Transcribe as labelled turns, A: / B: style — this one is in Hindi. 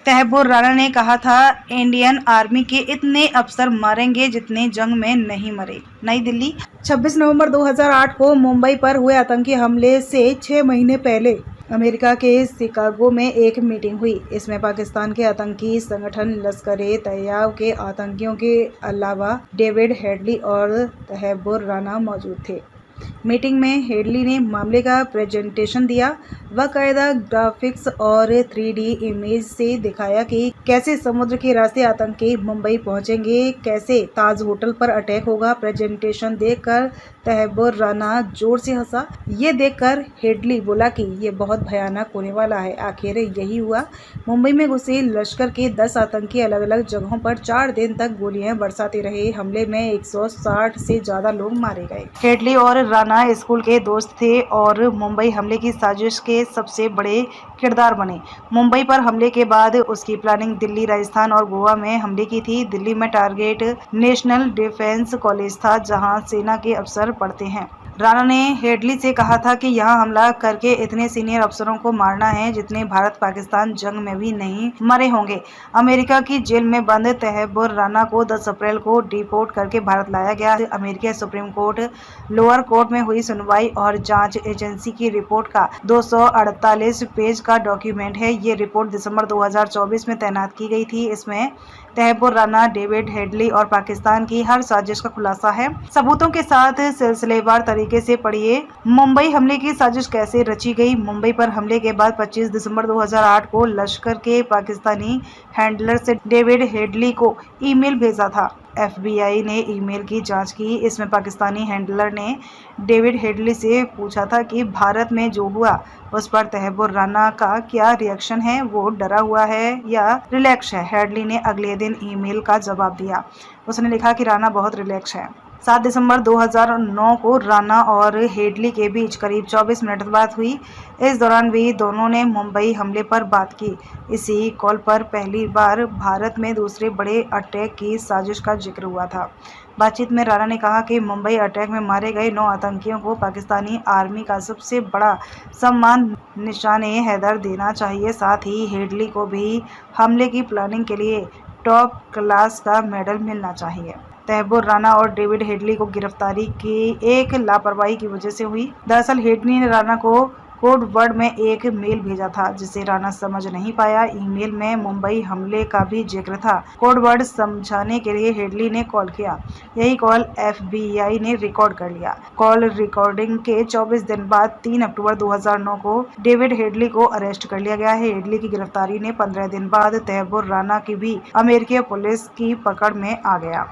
A: तहब्बुर राना ने कहा था, इंडियन आर्मी के इतने अफसर मरेंगे जितने जंग में नहीं मरे। नई दिल्ली, 26 नवंबर 2008 को मुंबई पर हुए आतंकी हमले से 6 महीने पहले अमेरिका के शिकागो में एक मीटिंग हुई। इसमें पाकिस्तान के आतंकी संगठन लश्कर-ए-तैयबा के आतंकियों के अलावा डेविड हेडली और तहब्बुर राना मौजूद थे। मीटिंग में हेडली ने मामले का प्रेजेंटेशन दिया। बाकायदा ग्राफिक्स और 3D इमेज से दिखाया कि कैसे समुद्र के रास्ते आतंकी मुंबई पहुंचेंगे, कैसे ताज होटल पर अटैक होगा। प्रेजेंटेशन देखकर तहब्बुर राना जोर से हंसा। ये देखकर हेडली बोला कि ये बहुत भयानक होने वाला है। आखिर यही हुआ। मुंबई में घुसे लश्कर के 10 आतंकी अलग अलग जगहों पर 4 दिन तक गोलियां बरसाते रहे। हमले में 160 से ज्यादा लोग मारे गए। हेडली और राना स्कूल के दोस्त थे और मुंबई हमले की साजिश के सबसे बड़े किरदार बने। मुंबई पर हमले के बाद उसकी प्लानिंग दिल्ली, राजस्थान और गोवा में हमले की थी। दिल्ली में टारगेट नेशनल डिफेंस कॉलेज था, जहां सेना के अफसर पढ़ते हैं। राणा ने हेडली से कहा था कि यहां हमला करके इतने सीनियर अफसरों को मारना है जितने भारत पाकिस्तान जंग में भी नहीं मरे होंगे। अमेरिका की जेल में बंद तहब्बुर राना को 10 अप्रैल को डिपोर्ट करके भारत लाया गया। अमेरिकी सुप्रीम कोर्ट लोअर कोर्ट में हुई सुनवाई और जांच एजेंसी की रिपोर्ट का 248 पेज का डॉक्यूमेंट है। ये रिपोर्ट दिसंबर 2024 में तैनात की गई थी। इसमें तहब्बुर राना, डेविड हेडली और पाकिस्तान की हर साजिश का खुलासा है। सबूतों के साथ सिलसिलेवार तरीके से पढ़िए। मुंबई हमले की साजिश कैसे रची गई। मुंबई पर हमले के बाद 25 दिसंबर 2008 को लश्कर के पाकिस्तानी हैंडलर से डेविड हेडली को ईमेल भेजा था। FBI ने ईमेल की जांच की। इसमें पाकिस्तानी हैंडलर ने डेविड हेडली से पूछा था कि भारत में जो हुआ उस पर तहब्बुर राना का क्या रिएक्शन है, वो डरा हुआ है या रिलैक्स है। हेडली ने अगले दिन ईमेल का जवाब दिया। उसने लिखा कि राना बहुत रिलैक्स है। 7 दिसंबर 2009 को राना और हेडली के बीच करीब 24 मिनट बात हुई। इस दौरान भी दोनों ने मुंबई हमले पर बात की। इसी कॉल पर पहली बार भारत में दूसरे बड़े अटैक की साजिश का जिक्र हुआ था। बातचीत में राना ने कहा कि मुंबई अटैक में मारे गए 9 आतंकियों को पाकिस्तानी आर्मी का सबसे बड़ा सम्मान निशान-ए-हैदर देना चाहिए। साथ ही हेडली को भी हमले की प्लानिंग के लिए टॉप क्लास का मेडल मिलना चाहिए। तहब्बुर राना और डेविड हेडली को गिरफ्तारी की एक लापरवाही की वजह से हुई। दरअसल हेडली ने राना को कोड वर्ड में एक मेल भेजा था जिसे राना समझ नहीं पाया। ईमेल में मुंबई हमले का भी जिक्र था। कोड वर्ड समझाने के लिए हेडली ने कॉल किया। यही कॉल FBI ने रिकॉर्ड कर लिया। कॉल रिकॉर्डिंग के 24 दिन बाद 3 अक्टूबर 2009 को डेविड हेडली को अरेस्ट कर लिया गया है। हेडली की गिरफ्तारी ने 15 दिन बाद तहब्बुर राना की भी अमेरिकी पुलिस की पकड़ में आ गया।